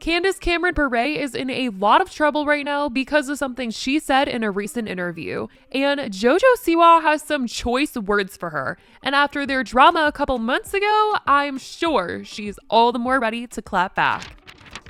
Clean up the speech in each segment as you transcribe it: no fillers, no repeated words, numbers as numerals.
Candace Cameron Bure is in a lot of trouble right now because of something she said in a recent interview. And JOJO SIWA has some choice words for her. And after their drama a couple months ago, I'm sure she's all the more ready to clap back.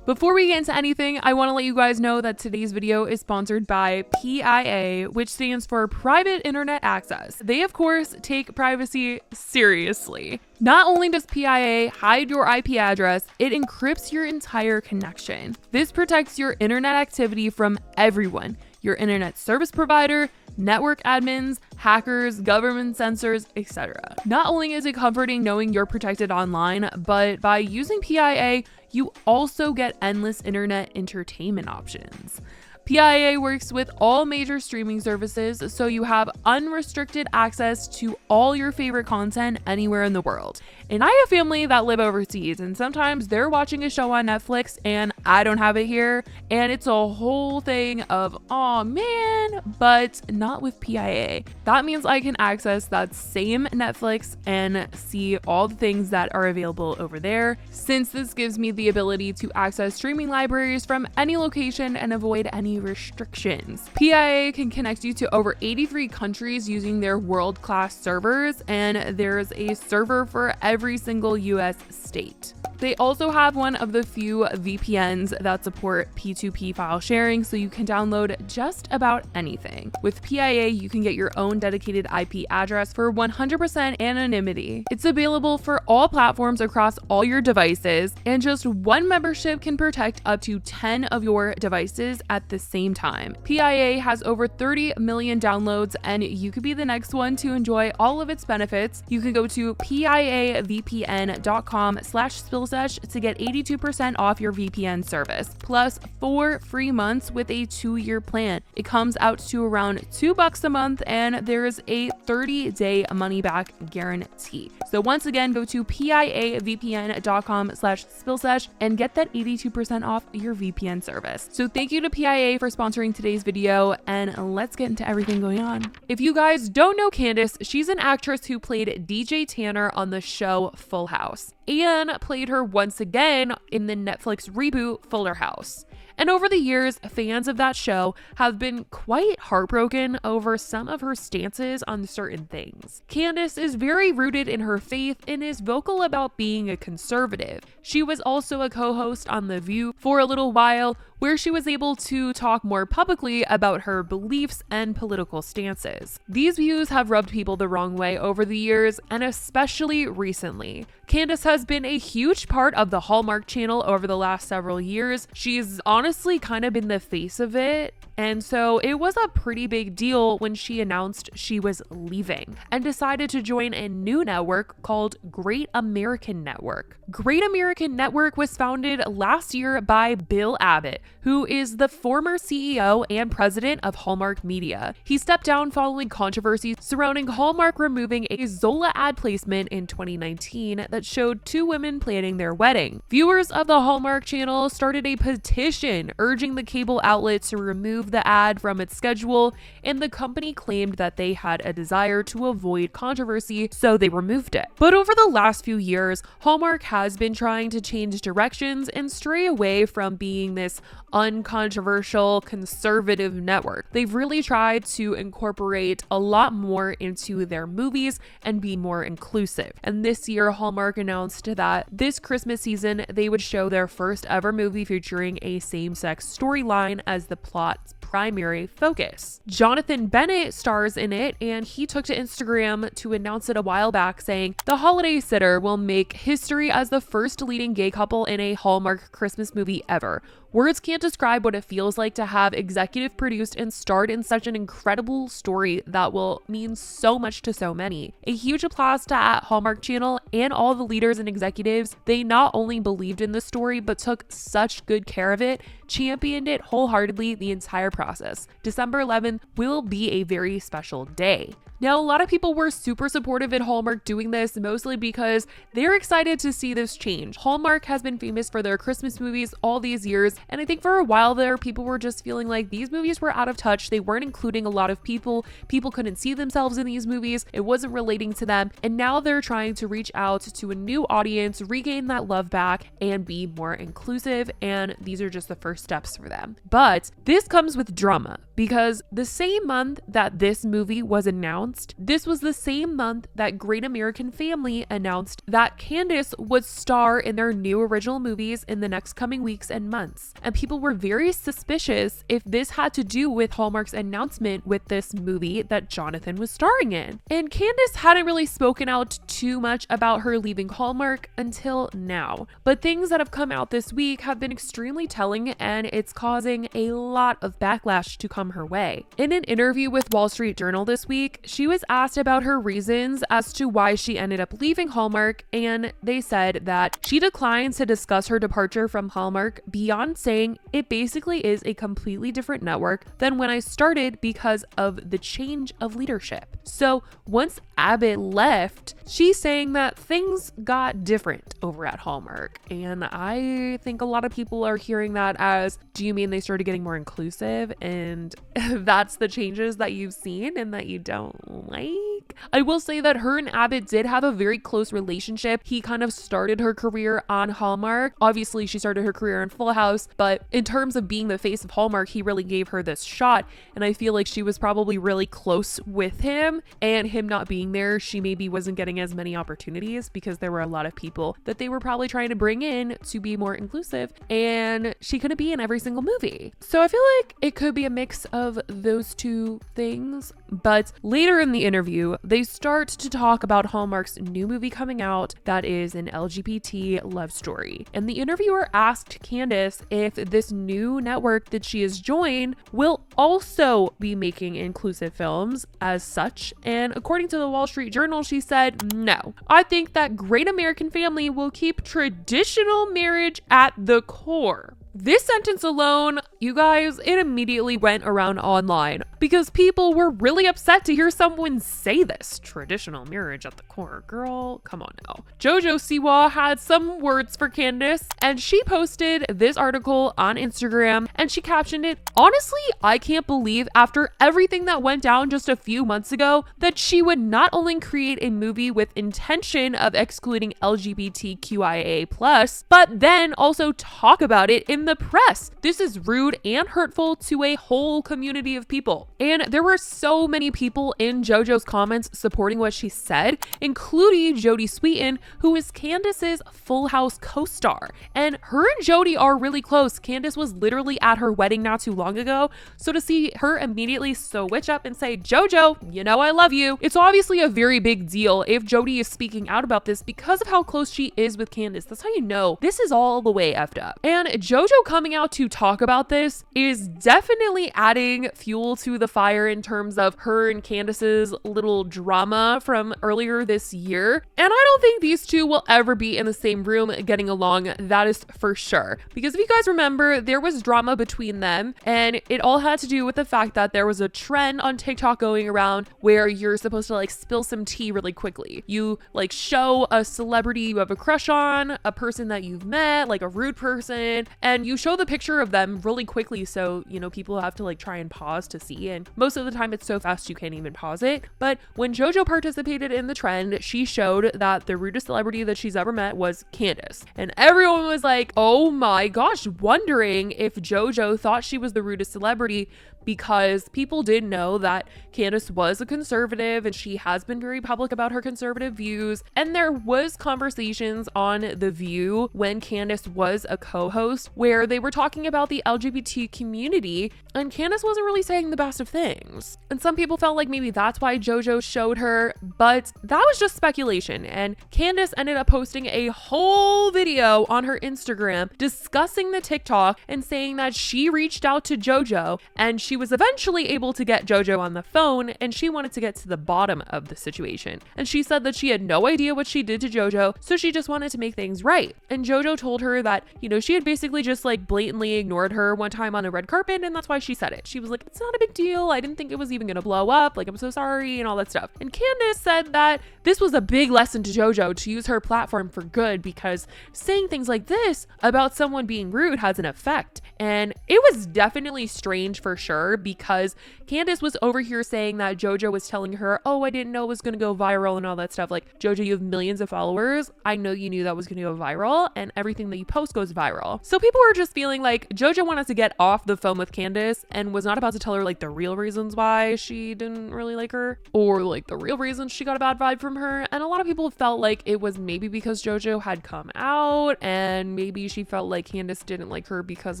Before we get into anything, I want to let you guys know that today's video is sponsored by PIA, which stands for Private Internet Access. They, of course, take privacy seriously. Not only does PIA hide your IP address, it encrypts your entire connection. This protects your internet activity from everyone, your internet service provider, network admins, hackers, government censors, etc. Not only is it comforting knowing you're protected online, but by using PIA, you also get endless internet entertainment options. PIA works with all major streaming services, so you have unrestricted access to all your favorite content anywhere in the world. And I have family that live overseas, and sometimes they're watching a show on Netflix and I don't have it here, and it's a whole thing of, oh man, but not with PIA. That means I can access that same Netflix and see all the things that are available over there, since this gives me the ability to access streaming libraries from any location and avoid any restrictions. PIA can connect you to over 83 countries using their world-class servers, and there's a server for every single US state. They also have one of the few VPNs that support P2P file sharing, so you can download just about anything. With PIA, you can get your own dedicated IP address for 100% anonymity. It's available for all platforms across all your devices, and just one membership can protect up to 10 of your devices at the same time. PIA has over 30 million downloads, and you could be the next one to enjoy all of its benefits. You can go to piavpn.com/spillsesh to get 82% off your VPN service, plus 4 free months with a 2-year plan. It comes out to around $2 a month, and there's a 30-day money-back guarantee. So once again, go to piavpn.com/spillsesh and get that 82% off your VPN service. So thank you to PIA for sponsoring today's video, and let's get into everything going on. If you guys don't know Candace, she's an actress who played DJ Tanner on the show Full House and played her once again in the Netflix reboot Fuller House. And over the years, fans of that show have been quite heartbroken over some of her stances on certain things. Candace is very rooted in her faith and is vocal about being a conservative. She was also a co-host on The View for a little while, where she was able to talk more publicly about her beliefs and political stances. These views have rubbed people the wrong way over the years, and especially recently. Candace has been a huge part of the Hallmark Channel over the last several years. She's honestly kind of been the face of it, and so it was a pretty big deal when she announced she was leaving and decided to join a new network called Great American Network. Great American Network was founded last year by Bill Abbott, who is the former CEO and president of Hallmark Media. He stepped down following controversies surrounding Hallmark removing a Zola ad placement in 2019 that showed 2 women planning their wedding. Viewers of the Hallmark Channel started a petition urging the cable outlet to remove the ad from its schedule, and the company claimed that they had a desire to avoid controversy, so they removed it. But over the last few years, Hallmark has been trying to change directions and stray away from being this uncontroversial conservative network. They've really tried to incorporate a lot more into their movies and be more inclusive. And this year, Hallmark announced that this Christmas season, they would show their first ever movie featuring a same-sex storyline as the plot's primary focus. Jonathan Bennett stars in it, and he took to Instagram to announce it a while back, saying, "The Holiday Sitter will make history as the first leading gay couple in a Hallmark Christmas movie ever. Words can't describe what it feels like to have executive produced and starred in such an incredible story that will mean so much to so many." A huge applause to at Hallmark Channel and all the leaders and executives. They not only believed in the story, but took such good care of it, championed it wholeheartedly the entire process. December 11th will be a very special day. Now, a lot of people were super supportive at Hallmark doing this, mostly because they're excited to see this change. Hallmark has been famous for their Christmas movies all these years, and I think for a while there, people were just feeling like these movies were out of touch. They weren't including a lot of people. People couldn't see themselves in these movies. It wasn't relating to them. And now they're trying to reach out to a new audience, regain that love back, and be more inclusive. And these are just the first steps for them. But this comes with drama, because the same month that this movie was announced, this was the same month that Great American Family announced that Candace would star in their new original movies in the next coming weeks and months. And people were very suspicious if this had to do with Hallmark's announcement with this movie that Jonathan was starring in. And Candace hadn't really spoken out too much about her leaving Hallmark until now. But things that have come out this week have been extremely telling, and it's causing a lot of backlash to come her way. In an interview with Wall Street Journal this week, she was asked about her reasons as to why she ended up leaving Hallmark, and they said that she declines to discuss her departure from Hallmark beyond saying it basically is a completely different network than when I started because of the change of leadership. So once Abbott left, she's saying that things got different over at Hallmark. And I think a lot of people are hearing that as, do you mean they started getting more inclusive? And that's the changes that you've seen and that you don't like? I will say that her and Abbott did have a very close relationship. He kind of started her career on Hallmark. Obviously, she started her career in Full House, but in terms of being the face of Hallmark, he really gave her this shot. And I feel like she was probably really close with him, and him not being there, she maybe wasn't getting as many opportunities because there were a lot of people that they were probably trying to bring in to be more inclusive, and she couldn't be in every single movie. So I feel like it could be a mix of those two things. But later in the interview, they start to talk about Hallmark's new movie coming out that is an LGBT love story. And the interviewer asked Candace if this new network that she has joined will also be making inclusive films as such. And according to the Wall Street Journal, she said, no, I think that Great American Family will keep traditional marriage at the core. This sentence alone, you guys, it immediately went around online because people were really upset to hear someone say this. Traditional marriage at the core. Girl, come on now. JOJO SIWA had some words for Candace, and she posted this article on Instagram, and she captioned it, honestly, I can't believe after everything that went down just a few months ago that she would not only create a movie with intention of excluding LGBTQIA+, but then also talk about it in the press. This is rude and hurtful to a whole community of people. And there were so many people in JoJo's comments supporting what she said, including Jodie Sweetin, who is Candace's Full House co-star. And her and Jodie are really close. Candace was literally at her wedding not too long ago. So to see her immediately switch up and say, JoJo, you know I love you. It's obviously a very big deal if Jodie is speaking out about this because of how close she is with Candace. That's how you know this is all the way effed up. And JoJo coming out to talk about this is definitely adding fuel to the fire in terms of her and Candace's little drama from earlier this year. And I don't think these two will ever be in the same room getting along. That is for sure. Because if you guys remember, there was drama between them, and it all had to do with the fact that there was a trend on TikTok going around where you're supposed to like spill some tea really quickly. You like show a celebrity you have a crush on, a person that you've met, like a rude person, and you show the picture of them really quickly, so you know people have to like try and pause to see, and most of the time it's so fast you can't even pause it. But when JoJo participated in the trend, she showed that the rudest celebrity that she's ever met was Candace, and everyone was like, oh my gosh, wondering if JoJo thought she was the rudest celebrity, because people did know that Candace was a conservative and she has been very public about her conservative views. And there was conversations on The View when Candace was a co-host where they were talking about the LGBT community, and Candace wasn't really saying the best of things. And some people felt like maybe that's why JoJo showed her, but that was just speculation. And Candace ended up posting a whole video on her Instagram discussing the TikTok and saying that she reached out to JoJo and she she was eventually able to get JoJo on the phone, and she wanted to get to the bottom of the situation. And she said that she had no idea what she did to JoJo, so she just wanted to make things right. And JoJo told her that, she had basically just like blatantly ignored her one time on a red carpet, and that's why she said it. She was like, it's not a big deal. I didn't think it was even gonna blow up. Like, I'm so sorry, and all that stuff. And Candace said that this was a big lesson to JoJo to use her platform for good, because saying things like this about someone being rude has an effect. And it was definitely strange for sure, because Candace was over here saying that JoJo was telling her, oh, I didn't know it was going to go viral and all that stuff. Like, JoJo, you have millions of followers. I know you knew that was going to go viral, and everything that you post goes viral. So people were just feeling like JoJo wanted to get off the phone with Candace and was not about to tell her like the real reasons why she didn't really like her, or like the real reasons she got a bad vibe from her. And a lot of people felt like it was maybe because JoJo had come out, and maybe she felt like Candace didn't like her because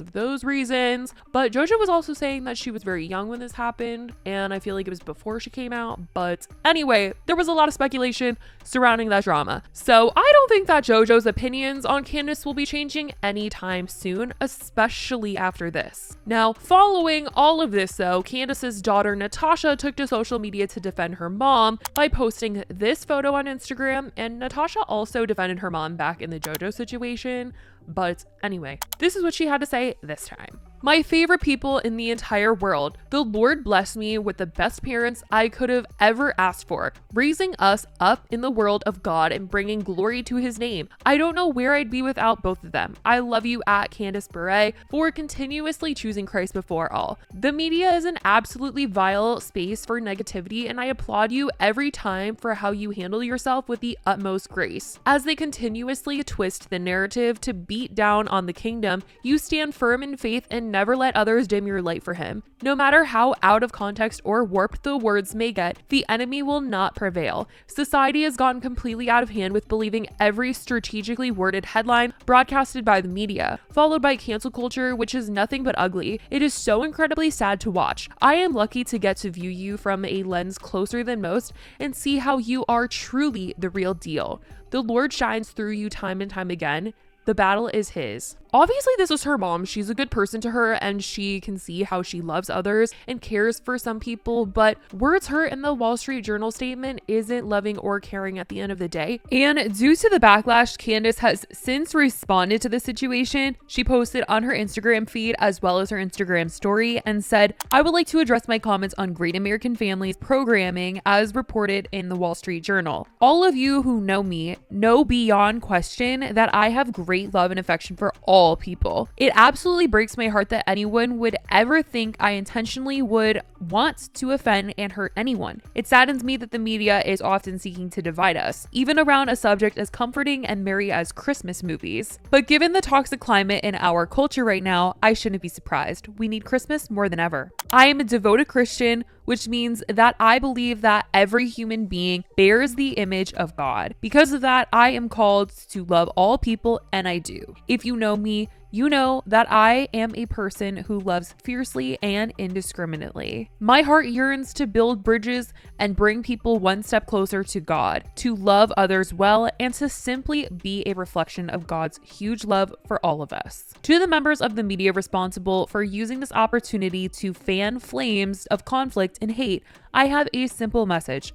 of those reasons. But JoJo was also saying that she was very young when this happened, and I feel like it was before she came out. But anyway, there was a lot of speculation surrounding that drama. So I don't think that JoJo's opinions on Candace will be changing anytime soon, especially after this. Now, following all of this though, Candace's daughter Natasha took to social media to defend her mom by posting this photo on Instagram, and Natasha also defended her mom back in the JoJo situation. But anyway, this is what she had to say this time. My favorite people in the entire world. The Lord blessed me with the best parents I could have ever asked for, raising us up in the world of God and bringing glory to his name. I don't know where I'd be without both of them. I love you at Candace Bure for continuously choosing Christ before all. The media is an absolutely vile space for negativity, and I applaud you every time for how you handle yourself with the utmost grace. As they continuously twist the narrative to beat down on the kingdom, you stand firm in faith and never let others dim your light for him. No matter how out of context or warped the words may get, the enemy will not prevail. Society has gotten completely out of hand with believing every strategically worded headline broadcasted by the media, followed by cancel culture, which is nothing but ugly. It is so incredibly sad to watch. I am lucky to get to view you from a lens closer than most and see how you are truly the real deal. The Lord shines through you time and time again. The battle is his. Obviously, this was her mom. She's a good person to her, and she can see how she loves others and cares for some people, but words hurt in the Wall Street Journal statement isn't loving or caring at the end of the day. And due to the backlash, Candace has since responded to the situation. She posted on her Instagram feed as well as her Instagram story and said, I would like to address my comments on Great American Families programming as reported in the Wall Street Journal. All of you who know me know beyond question that I have great love and affection for all people. It absolutely breaks my heart that anyone would ever think I intentionally would want to offend and hurt anyone. It saddens me that the media is often seeking to divide us, even around a subject as comforting and merry as Christmas movies. But given the toxic climate in our culture right now, I shouldn't be surprised. We need Christmas more than ever. I am a devoted Christian, which means that I believe that every human being bears the image of God. Because of that, I am called to love all people, and I do. If you know me, you know that I am a person who loves fiercely and indiscriminately. My heart yearns to build bridges and bring people one step closer to God, to love others well, and to simply be a reflection of God's huge love for all of us. To the members of the media responsible for using this opportunity to fan flames of conflict and hate, I have a simple message.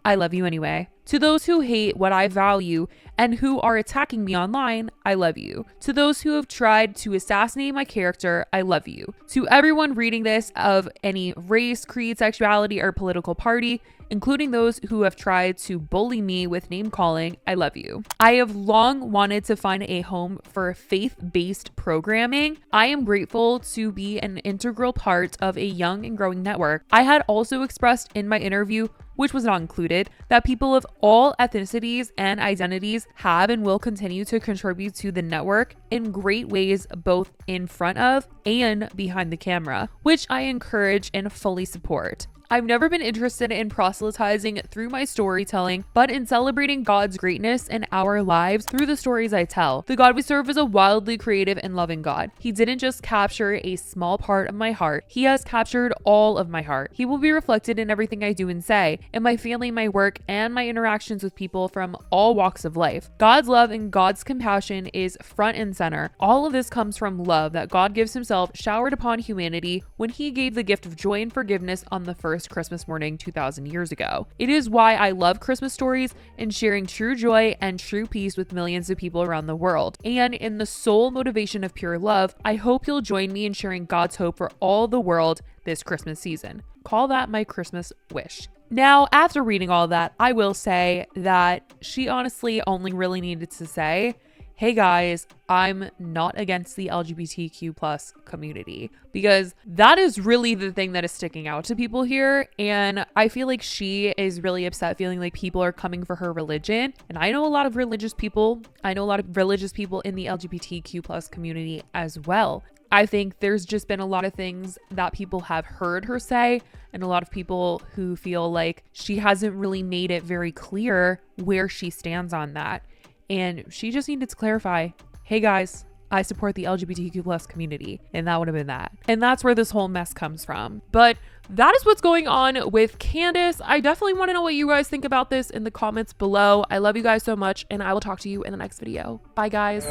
I love you anyway. To those who hate what I value and who are attacking me online, I love you. To those who have tried to assassinate my character, I love you. To everyone reading this of any race, creed, sexuality, or political party, including those who have tried to bully me with name calling, I love you. I have long wanted to find a home for faith-based programming. I am grateful to be an integral part of a young and growing network. I had also expressed in my interview, which was not included, that people of all ethnicities and identities have and will continue to contribute to the network in great ways, both in front of and behind the camera, which I encourage and fully support. I've never been interested in proselytizing through my storytelling, but in celebrating God's greatness in our lives through the stories I tell. The God we serve is a wildly creative and loving God. He didn't just capture a small part of my heart, He has captured all of my heart. He will be reflected in everything I do and say, in my family, my work, and my interactions with people from all walks of life. God's love and God's compassion is front and center. All of this comes from love that God gives Himself showered upon humanity when He gave the gift of joy and forgiveness on the first Christmas morning 2,000 years ago. It is why I love Christmas stories and sharing true joy and true peace with millions of people around the world. And in the sole motivation of pure love, I hope you'll join me in sharing God's hope for all the world this Christmas season. Call that my Christmas wish. Now, after reading all that, I will say that she honestly only really needed to say, hey guys, I'm not against the LGBTQ plus community, because that is really the thing that is sticking out to people here. And I feel like she is really upset, feeling like people are coming for her religion. And I know a lot of religious people. I know a lot of religious people in the LGBTQ plus community as well. I think there's just been a lot of things that people have heard her say, and a lot of people who feel like she hasn't really made it very clear where she stands on that. And she just needed to clarify, hey guys, I support the LGBTQ plus community. And that would have been that. And that's where this whole mess comes from. But that is what's going on with Candace. I definitely want to know what you guys think about this in the comments below. I love you guys so much, and I will talk to you in the next video. Bye guys.